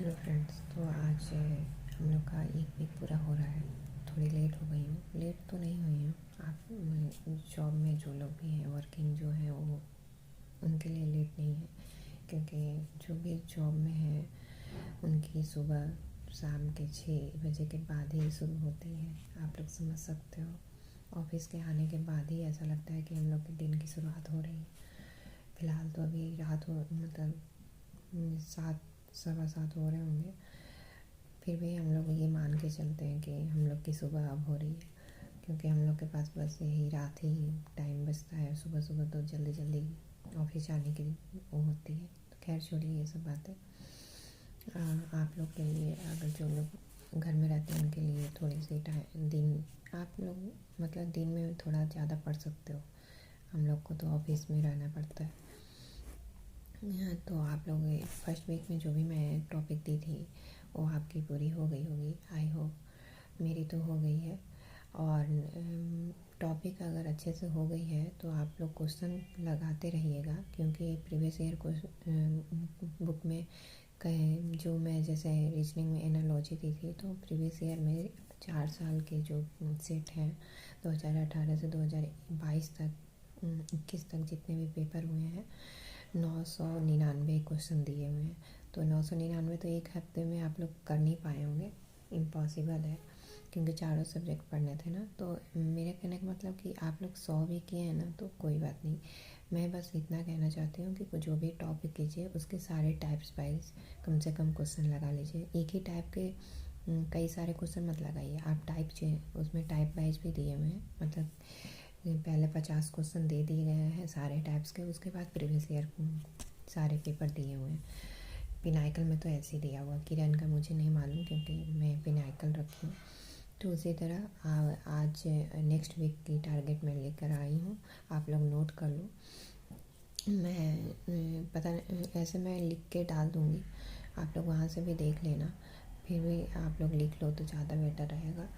Hello friends. तो आज हम लोग का एक वीक पूरा हो रहा है। थोड़ी लेट हो गई हूँ। लेट तो नहीं हुई हूँ। आप जॉब में जो लोग भी हैं वर्किंग जो हैं वो उनके लिए लेट नहीं है, क्योंकि जो भी जॉब में है उनकी सुबह शाम के 6 बजे के बाद ही शुरू होती है। आप लोग समझ सकते हो। ऑफिस के आने के बाद ही ऐसा लगता है कि हम लोग के दिन की शुरुआत हो रही है। फ़िलहाल तो अभी रात हो मतलब 7 सवा 7 हो रहे होंगे। फिर भी हम लोग ये मान के चलते हैं कि हम लोग की सुबह अब हो रही है, क्योंकि हम लोग के पास बस यही रात ही टाइम बचता है। सुबह सुबह तो जल्दी जल्दी ऑफिस जाने की वो होती है। तो खैर छोड़िए ये सब बातें। आप लोग के लिए, अगर जो लोग घर में रहते हैं उनके लिए थोड़ी सी टाइम दिन आप लोग मतलब दिन में थोड़ा ज़्यादा पढ़ सकते हो। हम लोग को तो ऑफिस में रहना पड़ता है। तो आप लोग फर्स्ट वीक में जो भी मैं टॉपिक दी थी वो आपकी पूरी हो गई होगी, आई होप। मेरी तो हो गई है। और टॉपिक अगर अच्छे से हो गई है तो आप लोग क्वेश्चन लगाते रहिएगा, क्योंकि प्रीवियस ईयर बुक में कहीं जो मैं जैसे रीजनिंग में एनालॉजी दी थी, तो प्रीवियस ईयर में 4 साल के जो सेट हैं 2018 से 2022 तक 21 तक जितने भी पेपर हुए हैं 999 क्वेश्चन दिए हुए हैं। तो 999 तो एक हफ्ते में आप लोग कर नहीं पाए होंगे, इम्पॉसिबल है, क्योंकि चारों सब्जेक्ट पढ़ने थे ना। तो मेरे कहने का मतलब कि आप लोग 100 भी किए हैं ना तो कोई बात नहीं। मैं बस इतना कहना चाहती हूँ कि जो भी टॉपिक कीजिए उसके सारे टाइप्स वाइज कम से कम क्वेश्चन लगा लीजिए। एक ही टाइप के कई सारे क्वेश्चन मत लगाइए। आप टाइप उसमें टाइप वाइज भी दिए हुए हैं, मतलब पहले 50 क्वेश्चन दे दिए गए हैं सारे टाइप्स के, उसके बाद प्रीवियस ईयर सारे पेपर दिए हुए हैं। पिनाइकल में तो ऐसे ही दिया हुआ, किरण का मुझे नहीं मालूम क्योंकि मैं पिनाइकल रखी हूँ। तो उसी तरह आज नेक्स्ट वीक की टारगेट मैं लेकर आई हूँ, आप लोग नोट कर लो। मैं पता ऐसे मैं लिख के डाल दूँगी, आप लोग वहाँ से भी देख लेना। फिर भी आप लोग लिख लो तो ज़्यादा बेटर रहेगा।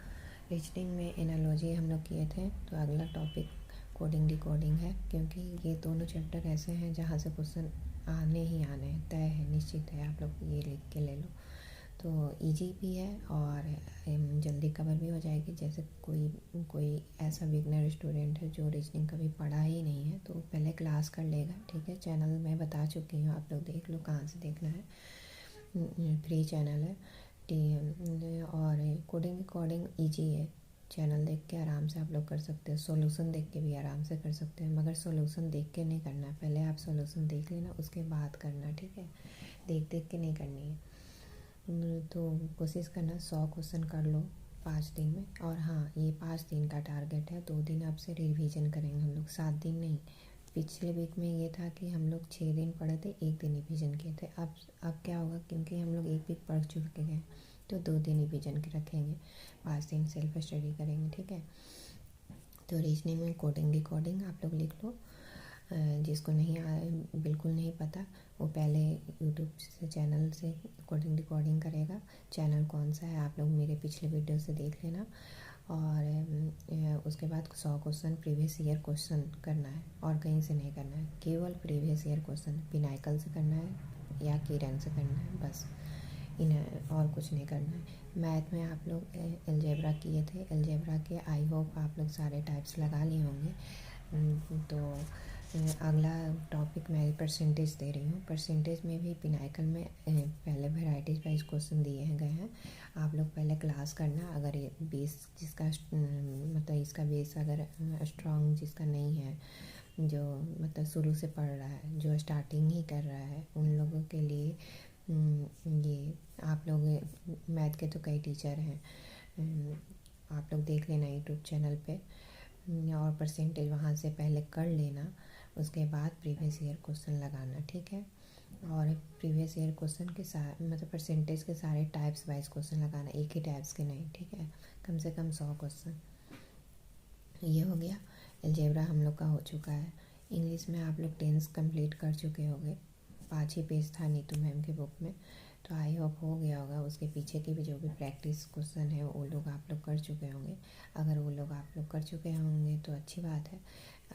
रीजनिंग में एनालॉजी हम लोग किए थे, तो अगला टॉपिक कोडिंग डिकोडिंग है, क्योंकि ये दोनों चैप्टर ऐसे हैं जहाँ से क्वेश्चन आने ही आने हैं, तय है, निश्चित है। आप लोग ये लिख के ले लो तो इजी भी है और जल्दी कवर भी हो जाएगी। जैसे कोई कोई ऐसा बिगनर स्टूडेंट है जो रीजनिंग कभी पढ़ा ही नहीं है तो पहले क्लास कर लेगा, ठीक है। चैनल मैं बता चुकी हूँ, आप लोग देख लो कहाँ से देखना है। फ्री चैनल है और कोडिंग कोडिंग ईजी है। चैनल देख के आराम से आप लोग कर सकते हो, सॉल्यूशन देख के भी आराम से कर सकते हैं, मगर सॉल्यूशन देख के नहीं करना है। पहले आप सॉल्यूशन देख लेना उसके बाद करना, ठीक है। देख देख के नहीं करनी है। तो कोशिश करना 100 क्वेश्चन कर लो 5 दिन में। और हाँ, ये 5 दिन का टारगेट है, 2 दिन आपसे रिवीजन करेंगे हम लोग, 7 दिन नहीं। पिछले वीक में ये था कि हम लोग 6 दिन पढ़े थे, 1 दिन रिवीजन किए थे। अब क्या होगा, क्योंकि हम लोग एक वीक पढ़ चुके हैं तो 2 दिन रिवीजन के रखेंगे, 5 दिन सेल्फ स्टडी करेंगे, ठीक है। तो रीजनिंग में कोडिंग डिकोडिंग आप लोग लिख लो। जिसको नहीं बिल्कुल नहीं पता वो पहले यूट्यूब से चैनल से कोडिंग डिकोडिंग करेगा। चैनल कौन सा है आप लोग मेरे पिछले वीडियो से देख लेना। और उसके बाद 100 क्वेश्चन प्रीवियस ईयर क्वेश्चन करना है, और कहीं से नहीं करना है, केवल प्रीवियस ईयर क्वेश्चन पिनाइकल से करना है या किरण से करना है, बस इन्हें और कुछ नहीं करना है। मैथ में आप लोग अलजेब्रा किए थे, अलजेब्रा के आई होप आप लोग सारे टाइप्स लगा लिए होंगे। तो अगला टॉपिक मैं परसेंटेज दे रही हूँ। परसेंटेज में भी पिनाइकल में पहले वेराइटीज वाइज क्वेश्चन दिए गए हैं। आप लोग पहले क्लास करना। अगर ये बेस जिसका मतलब इसका बेस अगर स्ट्रॉन्ग जिसका नहीं है, जो मतलब शुरू से पढ़ रहा है, जो स्टार्टिंग ही कर रहा है, उन लोगों के लिए ये आप लोग मैथ के तो कई टीचर हैं, आप लोग देख लेना यूट्यूब चैनल पे, और परसेंटेज वहाँ से पहले कर लेना। उसके बाद प्रीवियस ईयर क्वेश्चन लगाना, ठीक है। और प्रीवियस ईयर क्वेश्चन के मतलब परसेंटेज के सारे टाइप्स वाइज क्वेश्चन लगाना, एक ही टाइप्स के नहीं, ठीक है। कम से कम 100 क्वेश्चन। ये हो गया। अलजेब्रा हम लोग का हो चुका है। इंग्लिश में आप लोग टेंस कंप्लीट कर चुके होंगे, 5 ही पेज था नीतू मैम की बुक में, तो आई होप हो गया होगा। उसके पीछे की भी जो भी प्रैक्टिस क्वेश्चन है वो लोग आप लोग कर चुके होंगे। अगर वो लोग आप लोग कर चुके होंगे तो अच्छी बात है।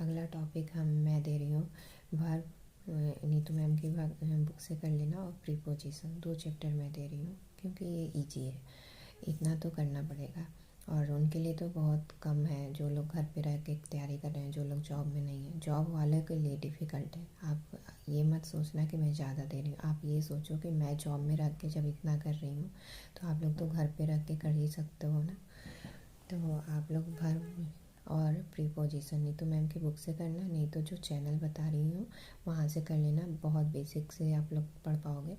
अगला टॉपिक मैं दे रही हूँ वर्ब नीतू मैम की बुक से कर लेना। और प्रीपोजिशन 2 चैप्टर मैं दे रही हूँ क्योंकि ये ईजी है, इतना तो करना पड़ेगा। और उनके लिए तो बहुत कम है, जो लोग घर पे रह के तैयारी कर रहे हैं, जो लोग जॉब में नहीं है। जॉब वाले के लिए डिफ़िकल्ट है। आप ये मत सोचना कि मैं ज़्यादा दे रही हूँ, आप ये सोचो कि मैं जॉब में रह के जब इतना कर रही हूँ तो आप लोग तो घर पे रह के कर ही सकते हो ना। तो आप लोग भर और प्रीपोजिशन नीतू मैम की बुक से करना, नहीं तो जो चैनल बता रही हूँ वहाँ से कर लेना। बहुत बेसिक से आप लोग पढ़ पाओगे।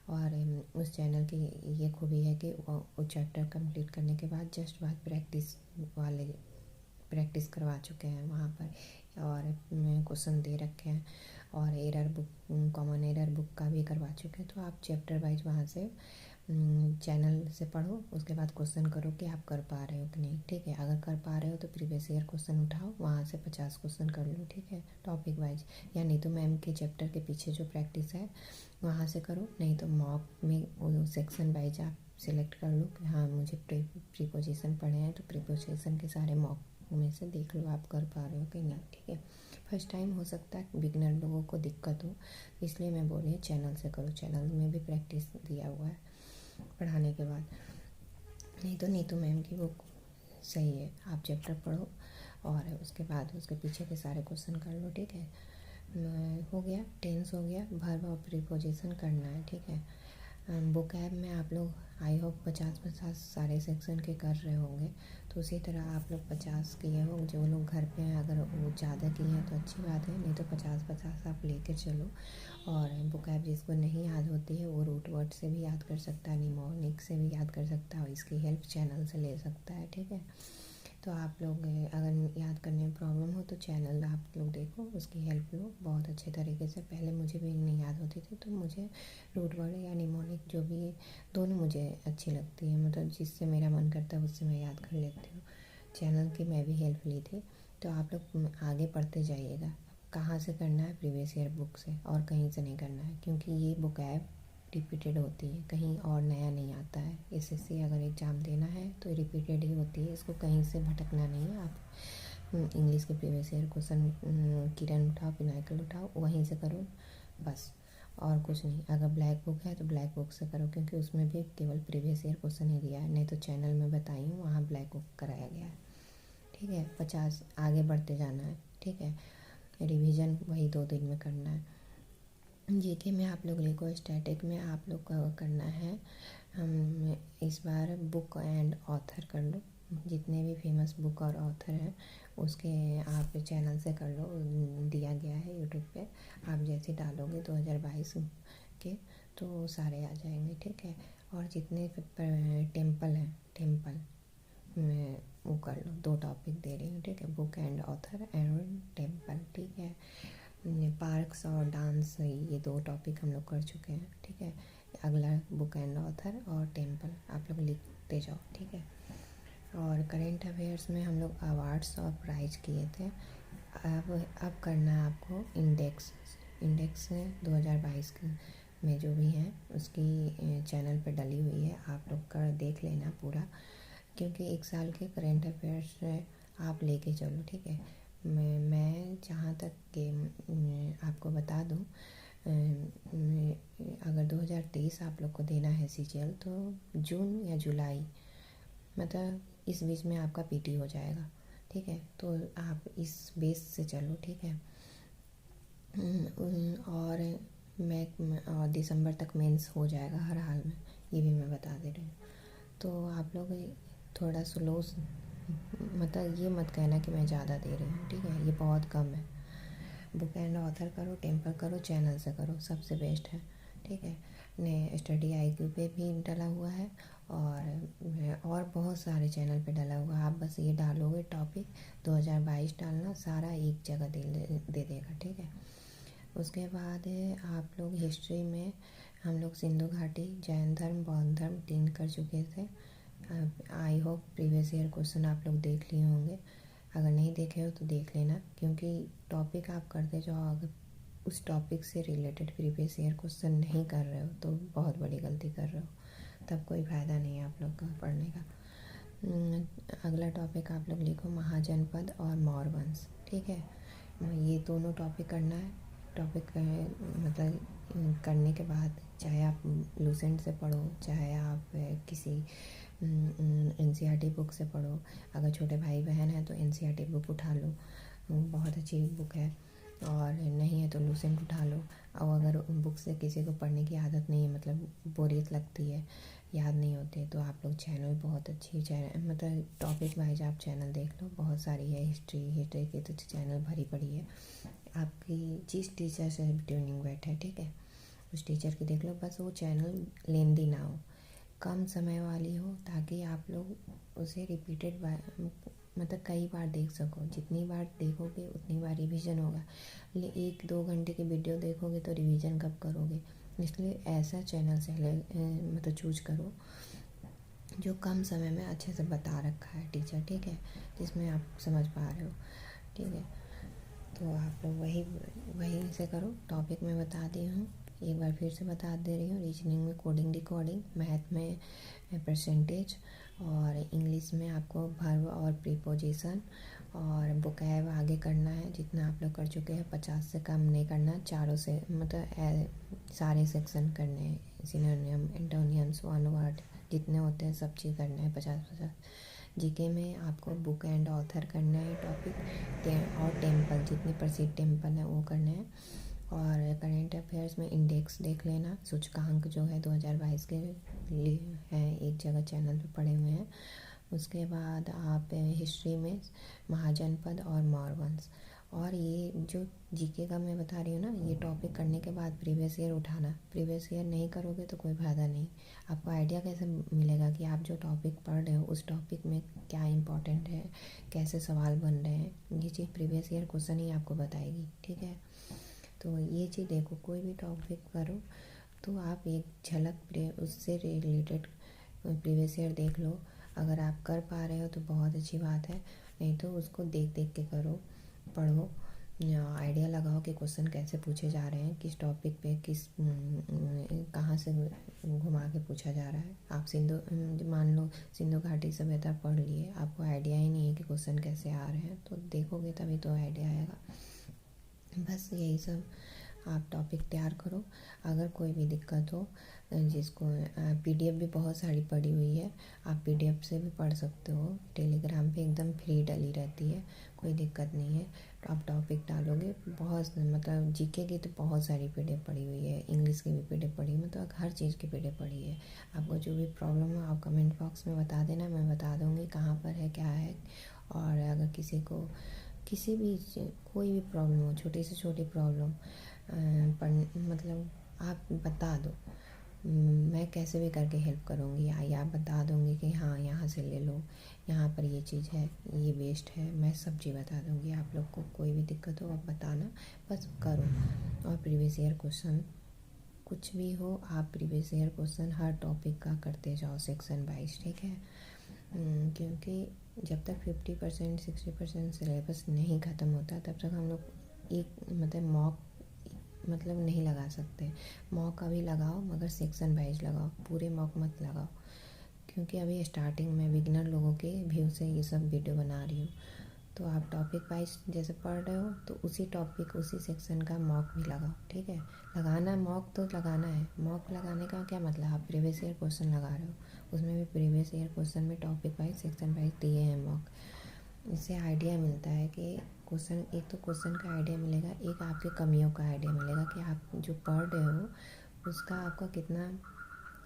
और उस चैनल की ये खूबी है कि वो चैप्टर कंप्लीट करने के बाद जस्ट बाद प्रैक्टिस करवा चुके हैं वहाँ पर, और क्वेश्चन दे रखे हैं, और error book, common error book का भी करवा चुके हैं। तो आप चैप्टर वाइज वहाँ से चैनल से पढ़ो, उसके बाद क्वेश्चन करो कि आप कर पा रहे हो कि नहीं। ठीक है, अगर कर पा रहे हो तो प्रीवियस ईयर क्वेश्चन उठाओ, वहाँ से 50 क्वेश्चन कर लो। ठीक है, टॉपिक वाइज, या नहीं तो मैम के चैप्टर के पीछे जो प्रैक्टिस है वहाँ से करो, नहीं तो मॉक में वो सेक्शन वाइज आप सिलेक्ट कर लो कि हाँ मुझे प्रीपोजिशन पढ़े हैं, तो प्रीपोजिशन के सारे मॉक में से देख लो आप कर पा रहे हो कि नहीं। ठीक है, फर्स्ट टाइम हो सकता है बिगनर लोगों को दिक्कत हो, इसलिए मैं बोल रही हूँ चैनल से करो। चैनल में भी प्रैक्टिस दिया हुआ है पढ़ाने के बाद। नहीं तो नीतू मैम की बुक सही है, आप चैप्टर पढ़ो और उसके बाद उसके पीछे के सारे क्वेश्चन कर लो। ठीक है, हो गया, टेंस हो गया, वर्ब और प्रीपोजिशन करना है। ठीक है, बुक ऐप में आप लोग आई होप 50 सारे सेक्शन के कर रहे होंगे, तो उसी तरह आप लोग 50 किए हो। जो लोग घर पे हैं अगर वो ज़्यादा किए हैं तो अच्छी बात है, नहीं तो 50 आप लेके चलो। और बुक ऐप जिसको नहीं याद होती है वो रूट वर्ड से भी याद कर सकता है, निमोनिक से भी याद कर सकता है, और इसकी हेल्प चैनल से ले सकता है। ठीक है, तो आप लोग अगर याद करने में प्रॉब्लम हो तो चैनल आप लोग देखो, उसकी हेल्प लो बहुत अच्छे तरीके से। पहले मुझे भी नहीं याद होती थी, तो मुझे रूट वर्ड या निमोनिक जो भी दोनों मुझे अच्छी लगती है, मतलब जिससे मेरा मन करता है उससे मैं याद कर लेती हूँ। चैनल की मैं भी हेल्प ली थी। तो आप लोग आगे पढ़ते जाइएगा। कहाँ से करना है, प्रीवियस ईयर बुक से, और कहीं से नहीं करना है, क्योंकि ये बुक ऐप रिपीटेड होती है, कहीं और नया नहीं आता है। एसएससी अगर एग्ज़ाम देना है तो रिपीटेड ही होती है, इसको कहीं से भटकना नहीं है। आप इंग्लिश के प्रीवियस ईयर क्वेश्चन किरण उठाओ, पिनाकिल उठाओ, वहीं से करो बस, और कुछ नहीं। अगर ब्लैक बुक है तो ब्लैक बुक से करो, क्योंकि उसमें भी केवल प्रीवियस ईयर क्वेश्चन ही दिया है, नहीं तो चैनल में बताई हूँ वहाँ ब्लैक बुक कराया गया है। ठीक है, 50 आगे बढ़ते जाना है। ठीक है, रिवीजन वही 2 दिन में करना है। जीके में आप लोग लिखो, स्टैटिक में आप लोग को करना है। हम इस बार बुक एंड ऑथर कर लो, जितने भी फेमस बुक और ऑथर हैं उसके आप चैनल से कर लो, दिया गया है यूट्यूब पे। आप जैसे डालोगे 2022 के तो सारे आ जाएंगे। ठीक है, और जितने टेम्पल हैं, टेम्पल में वो कर लो, 2 टॉपिक दे रही हूँ। ठीक है, book and author and temple. ठीक है, पार्क्स और डांस, ये 2 टॉपिक हम लोग कर चुके हैं। ठीक है, अगला बुक एंड ऑथर और टेम्पल आप लोग लिखते जाओ। ठीक है, और करेंट अफेयर्स में हम लोग अवार्ड्स और प्राइज किए थे। अब करना है आपको इंडेक्स। इंडेक्स 2022 में जो भी है उसकी चैनल पे डली हुई है, आप लोग कर देख लेना पूरा, क्योंकि 1 साल के करेंट अफेयर्स आप लेके चलो। ठीक है, मैं जहाँ तक कि आपको बता दूँ, अगर 2023 आप लोग को देना है सीजीएल तो जून या जुलाई, मतलब इस बीच में आपका पीटी हो जाएगा। ठीक है, तो आप इस बेस से चलो। ठीक है, और और दिसंबर तक मेंस हो जाएगा हर हाल में, ये भी मैं बता दे रही हूँ। तो आप लोग थोड़ा स्लो, मतलब ये मत कहना कि मैं ज़्यादा दे रही हूँ। ठीक है, ये बहुत कम है। बुक एंड ऑथर करो, टेम्पल करो, चैनल से करो, सबसे बेस्ट है। ठीक है, ने स्टडी आईक्यू पे भी डला हुआ है, और बहुत सारे चैनल पे डला हुआ है। आप बस ये डालोगे टॉपिक 2022 डालना, सारा एक जगह दे देगा। ठीक है, उसके बाद आप लोग हिस्ट्री में हम लोग सिंधु घाटी, जैन धर्म, बौद्ध धर्म 3 कर चुके थे। I hope previous year question आप लोग देख लिए होंगे, अगर नहीं देखे हो तो देख लेना, क्योंकि टॉपिक आप करते जाओ, अगर उस टॉपिक से रिलेटेड प्रीवियस ईयर क्वेश्चन नहीं कर रहे हो तो बहुत बड़ी गलती कर रहे हो, तब कोई फ़ायदा नहीं है आप लोग का पढ़ने का। अगला टॉपिक आप लोग लिखो महाजनपद और मौर्य वंश। ठीक है, ये दोनों टॉपिक करना है। टॉपिक मतलब करने के बाद चाहे आप लूसेंट से पढ़ो, चाहे आप किसी एनसीईआरटी बुक से पढ़ो। अगर छोटे भाई बहन हैं तो एनसीईआरटी बुक उठा लो, बहुत अच्छी बुक है। और नहीं है तो लूसेंट उठा लो। और अगर बुक से किसी को पढ़ने की आदत नहीं है, मतलब बोरियत लगती है, याद नहीं होते, तो आप लोग चैनल बहुत अच्छी चैनल मतलब टॉपिक वाइज आप चैनल देख लो, बहुत सारी है। हिस्ट्री की तो चैनल भरी पड़ी है। आपकी जिस टीचर से ट्यूनिंग बैठ है, ठीक है, उस टीचर की देख लो। बस वो चैनल लेंदी ना हो, कम समय वाली हो, ताकि आप लोग उसे रिपीटेड मतलब कई बार देख सको। जितनी बार देखोगे उतनी बार रिवीजन होगा। 1-2 घंटे की वीडियो देखोगे तो रिवीजन कब करोगे? इसलिए ऐसा चैनल से मतलब चूज करो जो कम समय में अच्छे से बता रखा है टीचर, ठीक है, जिसमें आप समझ पा रहे हो, ठीक है। तो आप लोग वही से करो। टॉपिक मैं बता दी हूँ, एक बार फिर से बता दे रही हूँ। रीजनिंग में कोडिंग डिकोडिंग, मैथ में परसेंटेज, और इंग्लिश में आपको वर्ब और प्रीपोजिशन, और वोकैब आगे करना है। जितना आप लोग कर चुके हैं 50 से कम नहीं करना, चारों से मतलब सारे सेक्शन करने हैं। सिनोनिम, एंटोनियम्स, वन वर्ड जितने होते हैं सब चीज़ करना है 50-50। जीके में आपको बुक एंड ऑथर करना है टॉपिक, और टेम्पल जितने प्रसिद्ध टेम्पल हैं वो करने हैं। और करेंट अफेयर्स में इंडेक्स देख लेना, सूचकांक जो है 2022 के लिए हैं, एक जगह चैनल पे पड़े हुए हैं। उसके बाद आप हिस्ट्री में महाजनपद और मौर्यवंश। और ये जो जीके का मैं बता रही हूँ ना, ये टॉपिक करने के बाद प्रीवियस ईयर उठाना। प्रीवियस ईयर नहीं करोगे तो कोई फ़ायदा नहीं। आपको आइडिया कैसे मिलेगा कि आप जो टॉपिक पढ़ रहे हो उस टॉपिक में क्या इम्पोर्टेंट है, कैसे सवाल बन रहे हैं? ये चीज़ प्रीवियस ईयर क्वेश्चन ही आपको बताएगी, ठीक है। तो ये चीज़ देखो, कोई भी टॉपिक करो तो आप एक झलक उससे रिलेटेड प्रीवियस ईयर देख लो। अगर आप कर पा रहे हो तो बहुत अच्छी बात है, नहीं तो उसको देख देख के करो, पढ़ो, आइडिया लगाओ कि क्वेश्चन कैसे पूछे जा रहे हैं, किस टॉपिक पे किस कहाँ से घुमा के पूछा जा रहा है। आप मान लो सिंधु घाटी सभ्यता पढ़ लिए, आपको आइडिया ही नहीं है कि क्वेश्चन कैसे आ रहे हैं, तो देखोगे तभी तो आइडिया आएगा। बस यही सब आप टॉपिक तैयार करो। अगर कोई भी दिक्कत हो, जिसको पीडीएफ भी बहुत सारी पड़ी हुई है, आप पीडीएफ से भी पढ़ सकते हो। टेलीग्राम पे एकदम फ्री डली रहती है, कोई दिक्कत नहीं है। तो आप टॉपिक डालोगे, बहुत मतलब जीके की तो बहुत सारी पीडीएफ पड़ी हुई है, इंग्लिश की भी पीडीएफ पड़ी है, मतलब हर चीज़ की पीडीएफ पड़ी है। आपको जो भी प्रॉब्लम हो आप कमेंट बॉक्स में बता देना, मैं बता दूँगी कहाँ पर है, क्या है। और अगर किसी को किसी भी कोई भी प्रॉब्लम हो, छोटी से छोटी प्रॉब्लम मतलब आप बता दो, मैं कैसे भी करके हेल्प करूँगी, या आप बता दूँगी कि हाँ यहाँ से ले लो, यहाँ पर ये चीज़ है, ये वेस्ट है, मैं सब चीज़ बता दूँगी। आप लोग को कोई भी दिक्कत हो आप बताना, बस करो। और प्रीवियस ईयर क्वेश्चन कुछ भी हो, आप प्रीवियस ईयर क्वेश्चन हर टॉपिक का करते जाओ सेक्शन वाइज, ठीक है। क्योंकि जब तक 50% 60% सिलेबस नहीं ख़त्म होता तब तक हम लोग एक मतलब मॉक मतलब नहीं लगा सकते। मॉक अभी लगाओ मगर सेक्शन वाइज लगाओ, पूरे मॉक मत लगाओ, क्योंकि अभी स्टार्टिंग में बिगिनर लोगों के व्यू से ये सब वीडियो बना रही हूँ। तो आप टॉपिक वाइज जैसे पढ़ रहे हो तो उसी टॉपिक उसी सेक्शन का मॉक भी लगाओ, ठीक है। लगाना मॉक तो लगाना है। मॉक लगाने का क्या मतलब, आप प्रीवियस ईयर क्वेश्चन लगा रहे हो, उसमें भी प्रीवियस ईयर क्वेश्चन में टॉपिक वाइज सेक्शन वाइज दिए हैं मॉक। इससे आइडिया मिलता है कि क्वेश्चन, एक तो क्वेश्चन का आइडिया मिलेगा, एक आपके कमियों का आइडिया मिलेगा कि आप जो पढ़ रहे हो उसका आपका कितना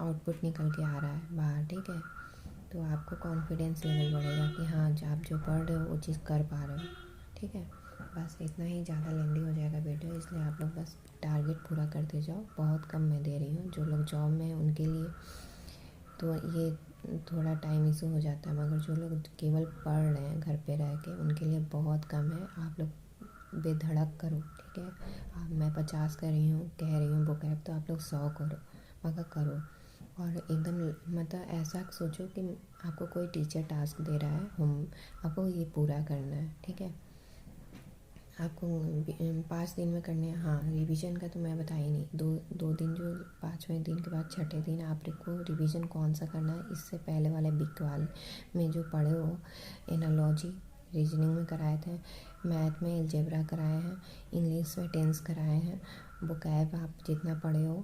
आउटपुट निकल के आ रहा है बाहर, ठीक है। तो आपको कॉन्फिडेंस लेवल बढ़ेगा कि हाँ आप जो पढ़ रहे हो वो चीज़ कर पा रहे हो, ठीक है। बस इतना ही, ज़्यादा लेंदी हो जाएगा वीडियो, इसलिए आप लोग बस टारगेट पूरा करते जाओ। बहुत कम मैं दे रही हूँ, जो लोग जॉब में हैं उनके लिए तो ये थोड़ा टाइम इशू हो जाता है, मगर जो लोग केवल पढ़ रहे हैं घर पे रह के उनके लिए बहुत कम है। आप लोग बेधड़क करो, ठीक है। मैं 50 कर रही हूँ, कह रही हूँ बुक ऐप, तो आप लोग 100 करो, मगर करो। और एकदम मतलब ऐसा सोचो कि आपको कोई टीचर टास्क दे रहा है, हम आपको ये पूरा करना है, ठीक है। आपको 5 दिन में करने हैं। हाँ, रिवीजन का तो मैं बता ही नहीं, दो दिन जो 5वें दिन के बाद छठे दिन आपको रिवीजन कौन सा करना है, इससे पहले वाले बिकवाल में जो पढ़े हो एनालॉजी रीजनिंग में कराए थे, मैथ में अलजेब्रा कराए हैं, इंग्लिश में टेंस कराए हैं। वोकैब आप जितना पढ़े हो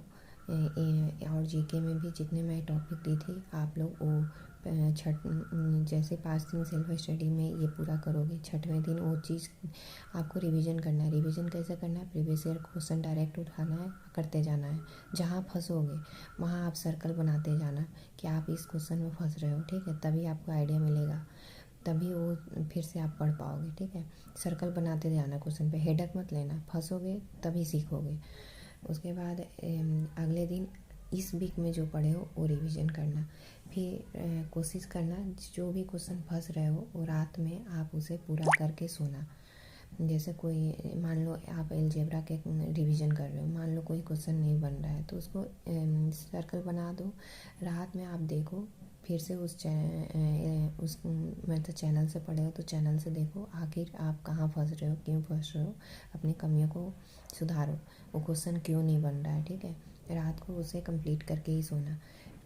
और जीके में भी जितने मैं टॉपिक दी थी आप लोग वो जैसे 5 दिन सेल्फ स्टडी में ये पूरा करोगे, 6वें दिन वो चीज़ आपको रिवीजन करना है। रिवीजन कैसे करना है? प्रीवियस ईयर क्वेश्चन डायरेक्ट उठाना है, करते जाना है। जहाँ फंसोगे वहाँ आप सर्कल बनाते जाना कि आप इस क्वेश्चन में फंस रहे हो, ठीक है। तभी आपको आइडिया मिलेगा, तभी वो फिर से आप पढ़ पाओगे, ठीक है। सर्कल बनाते जाना क्वेश्चन पे, हेडक मत लेना, फंसोगे तभी सीखोगे। उसके बाद अगले दिन इस वीक में जो पढ़े हो वो रिवीजन करना। फिर कोशिश करना जो भी क्वेश्चन फंस रहे हो वो रात में आप उसे पूरा करके सोना। जैसे कोई मान लो आप अलजेब्रा के रिवीजन कर रहे हो, मान लो कोई क्वेश्चन नहीं बन रहा है तो उसको सर्कल बना दो, रात में आप देखो, फिर से उस मतलब चैनल से पढ़े हो तो चैनल से देखो आखिर आप कहाँ फंस रहे हो, क्यों फंस रहे हो, अपनी कमियों को सुधारो, वो क्वेश्चन क्यों नहीं बन रहा है, ठीक है। रात को उसे कंप्लीट करके ही सोना।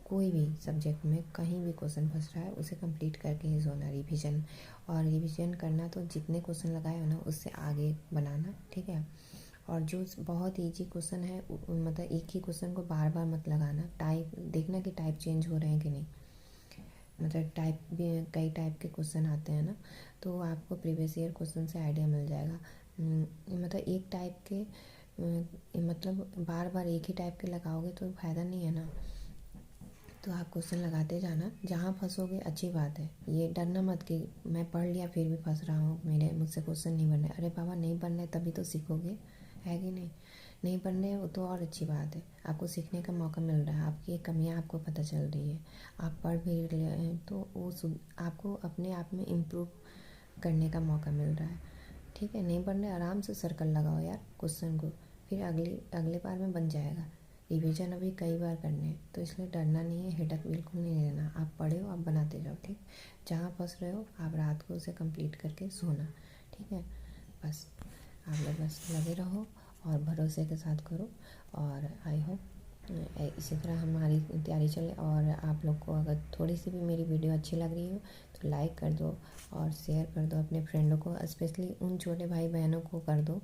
कोई भी सब्जेक्ट में कहीं भी क्वेश्चन फंस रहा है उसे कंप्लीट करके ही सोना, रिवीजन। और रिवीजन करना तो जितने क्वेश्चन लगाए हो ना उससे आगे बनाना, ठीक है। और जो बहुत ईजी क्वेश्चन है मतलब एक ही क्वेश्चन को बार बार मत लगाना, टाइप देखना कि टाइप चेंज हो रहे हैं कि नहीं। मतलब टाइप भी कई टाइप के क्वेश्चन आते हैं ना, तो आपको प्रीवियस ईयर क्वेश्चन से आइडिया मिल जाएगा। मतलब एक टाइप के मतलब बार बार एक ही टाइप के लगाओगे तो फ़ायदा नहीं है ना। तो आप क्वेश्चन लगाते जाना, जहाँ फंसोगे अच्छी बात है, ये डरना मत कि मैं पढ़ लिया फिर भी फंस रहा हूँ, मुझसे क्वेश्चन नहीं बन रहे। अरे बाबा नहीं बन रहे तभी तो सीखोगे, है कि नहीं। नहीं बन रहे वो तो और अच्छी बात है, आपको सीखने का मौका मिल रहा है, आपकी कमियाँ आपको पता चल रही है, आप पढ़ भी रहे हैं तो वो आपको अपने आप में इम्प्रूव करने का मौका मिल रहा है, ठीक है। नहीं बन रहे आराम से सर्कल लगाओ यार क्वेश्चन को, फिर अगले बार में बन जाएगा। रिवीजन अभी कई बार करने हैं तो इसलिए डरना नहीं है, हेडक बिल्कुल नहीं लेना। आप पढ़े हो, आप बनाते जाओ, ठीक। जहाँ फंस रहे हो आप रात को उसे कंप्लीट करके सोना, ठीक है। बस आप लोग बस लगे रहो और भरोसे के साथ करो, और आई होप इसी तरह हमारी तैयारी चले। और आप लोग को अगर थोड़ी सी भी मेरी वीडियो अच्छी लग रही हो तो लाइक कर दो और शेयर कर दो अपने फ्रेंडों को, स्पेशली उन छोटे भाई बहनों को कर दो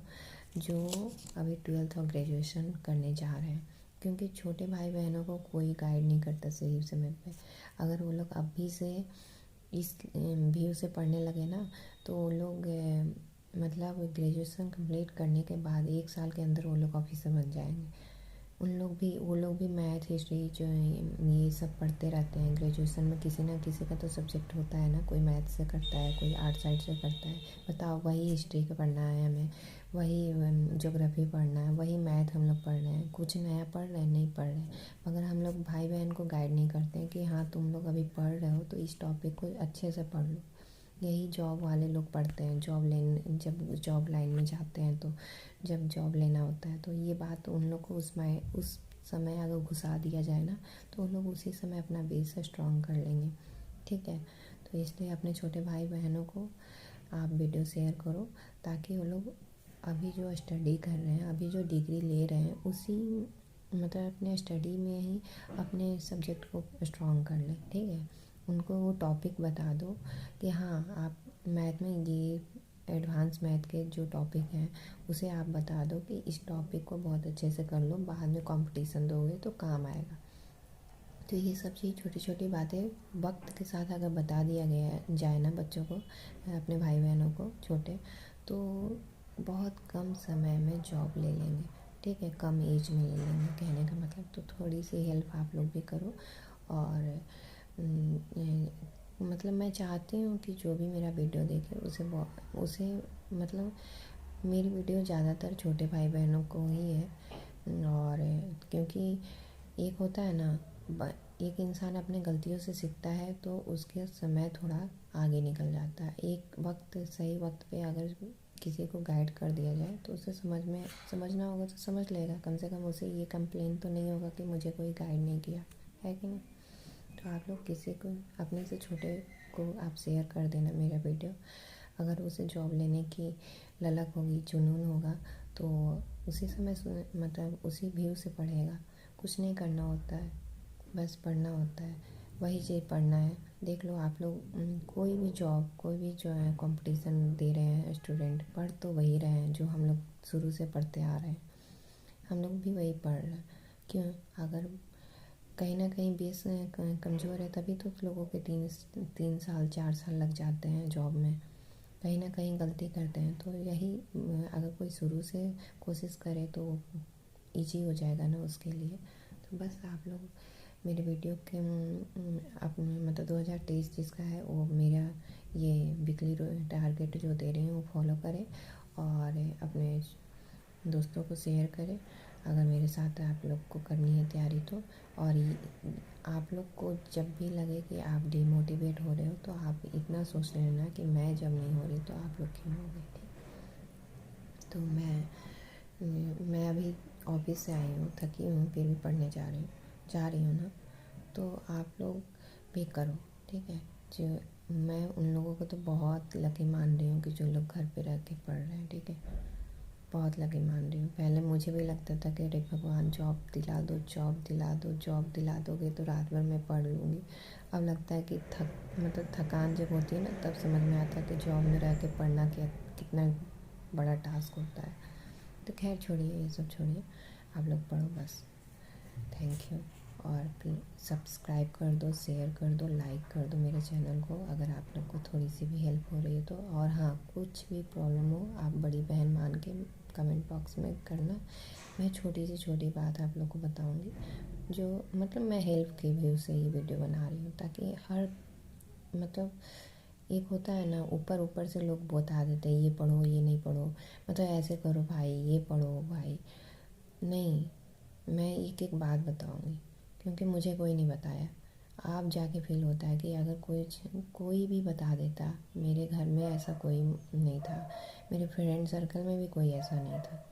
जो अभी 12th और ग्रेजुएशन करने जा रहे हैं, क्योंकि छोटे भाई बहनों को कोई गाइड नहीं करता सही समय पे। अगर वो लोग अभी से इस व्यू से पढ़ने लगे ना तो वो लोग मतलब ग्रेजुएशन कंप्लीट करने के बाद 1 साल के अंदर वो लोग ऑफिसर बन जाएंगे। वो लोग भी मैथ हिस्ट्री जो ये सब पढ़ते रहते हैं ग्रेजुएशन में, किसी ना किसी का तो सब्जेक्ट होता है ना, कोई मैथ से करता है, कोई आर्ट साइड से करता है। बताओ, वही हिस्ट्री का पढ़ना है हमें, वही ज्योग्राफी पढ़ना है, वही मैथ हम लोग पढ़ रहे हैं, कुछ नया पढ़ रहे हैं नहीं पढ़ रहे हैं। मगर हम लोग भाई बहन को गाइड नहीं करते हैं कि हाँ तुम लोग अभी पढ़ रहे हो तो इस टॉपिक को अच्छे से पढ़ लो। यही जॉब वाले लोग पढ़ते हैं, जब जॉब लाइन में जाते हैं तो जब जॉब लेना होता है तो ये बात उन लोग को उस समय अगर घुसा दिया जाए ना तो उन लोग उसी समय अपना बेस स्ट्रॉन्ग कर लेंगे, ठीक है। तो इसलिए अपने छोटे भाई बहनों को आप वीडियो शेयर करो ताकि वो लोग अभी जो स्टडी कर रहे हैं, अभी जो डिग्री ले रहे हैं उसी मतलब अपने स्टडी में ही अपने सब्जेक्ट को स्ट्रॉन्ग कर लें, ठीक है। उनको वो टॉपिक बता दो कि हाँ आप मैथ में ये एडवांस मैथ के जो टॉपिक हैं उसे आप बता दो कि इस टॉपिक को बहुत अच्छे से कर लो, बाद में कंपटीशन दोगे तो काम आएगा। तो ये सब चीज़ छोटी छोटी बातें वक्त के साथ अगर बता दिया गया जाए ना बच्चों को, अपने भाई बहनों को छोटे, तो बहुत कम समय में जॉब ले लेंगे, ठीक है, कम एज में ले लेंगे। कहने का मतलब तो थोड़ी सी हेल्प आप लोग भी करो। और मतलब मैं चाहती हूँ कि जो भी मेरा वीडियो देखे उसे मतलब मेरी वीडियो ज़्यादातर छोटे भाई बहनों को ही है। और क्योंकि एक होता है ना, एक इंसान अपने गलतियों से सीखता है तो उसके समय थोड़ा आगे निकल जाता है। एक वक्त सही वक्त पे अगर किसी को गाइड कर दिया जाए तो उसे समझना होगा तो समझ लेगा, कम से कम उसे ये कंप्लेन तो नहीं होगा कि मुझे कोई गाइड नहीं किया, है कि नहीं। तो आप लोग किसी को अपने से छोटे को आप शेयर कर देना मेरा वीडियो। अगर उसे जॉब लेने की ललक होगी, जुनून होगा तो उसी समय मतलब उसी व्यू से पढ़ेगा। कुछ नहीं करना होता है, बस पढ़ना होता है। वही चीज़ पढ़ना है। देख लो आप लोग कोई भी जॉब, कोई भी जो है कंपटीशन दे रहे हैं स्टूडेंट, पढ़ तो वही रहे हैं जो हम लोग शुरू से पढ़ते आ रहे हैं। हम लोग भी वही पढ़ रहे हैं। क्यों? अगर कहीं ना कहीं बेस कमज़ोर है तभी तो लोगों के 3 साल 4 साल लग जाते हैं जॉब में। कहीं ना कहीं गलती करते हैं। तो यही अगर कोई शुरू से कोशिश करे तो इजी हो जाएगा ना उसके लिए। तो बस आप लोग मेरे वीडियो के अपने मतलब 2023 जिसका है वो मेरा ये वीकली टारगेट जो दे रही हूँ वो फॉलो करें और अपने दोस्तों को शेयर करें अगर मेरे साथ आप लोग को करनी है तैयारी तो। और आप लोग को जब भी लगे कि आप डिमोटिवेट हो रहे हो तो आप इतना सोच लेना कि मैं जब नहीं हो रही तो आप लोग क्यों हो गए। ठीक, तो मैं अभी ऑफिस से आई हूँ, थकी हूँ, फिर भी पढ़ने जा रही हूँ ना। तो आप लोग भी करो, ठीक है। जो मैं उन लोगों को तो बहुत लकी मान रही हूँ कि जो लोग घर पे रह के पढ़ रहे हैं, ठीक है, बहुत लकी मान रही हूँ। पहले मुझे भी लगता था कि अरे भगवान जॉब दिला दो, जॉब दिला दो, जॉब दिला दोगे तो रात भर मैं पढ़ लूँगी। अब लगता है कि थकान जब होती है ना तब समझ में आता है कि जॉब में रह के पढ़ना कितना बड़ा टास्क होता है। तो खैर छोड़िए, ये सब छोड़िए, आप लोग पढ़ो बस। Thank you. और प्लीज़ सब्सक्राइब कर दो, शेयर कर दो, लाइक कर दो मेरे चैनल को अगर आप लोग को थोड़ी सी भी हेल्प हो रही है तो। और हाँ, कुछ भी प्रॉब्लम हो आप बड़ी बहन मान के कमेंट बॉक्स में करना। मैं छोटी से छोटी बात आप लोग को बताऊंगी जो मतलब मैं हेल्प के व्यू से ये वीडियो बना रही हूँ, ताकि हर मतलब एक होता है ना ऊपर ऊपर से लोग बता देते हैं ये पढ़ो, ये नहीं पढ़ो, मतलब ऐसे करो भाई, ये पढ़ो भाई। नहीं, मैं एक एक बात बताऊंगी क्योंकि मुझे कोई नहीं बताया। आप जाके फील होता है कि अगर कोई भी बता देता। मेरे घर में ऐसा कोई नहीं था, मेरे फ्रेंड सर्कल में भी कोई ऐसा नहीं था।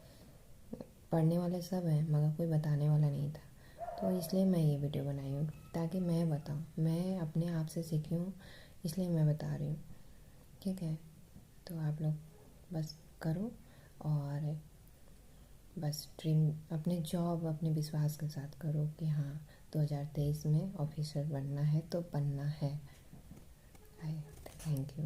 पढ़ने वाले सब हैं मगर कोई बताने वाला नहीं था। तो इसलिए मैं ये वीडियो बनाई हूँ ताकि मैं बताऊँ, मैं अपने आप से सीखी हूँ, इसलिए मैं बता रही हूँ, ठीक है। तो आप लोग बस करो और बस ड्रीम अपने जॉब अपने विश्वास के साथ करो कि हाँ 2023 में ऑफिसर बनना है तो बनना है। Thank you.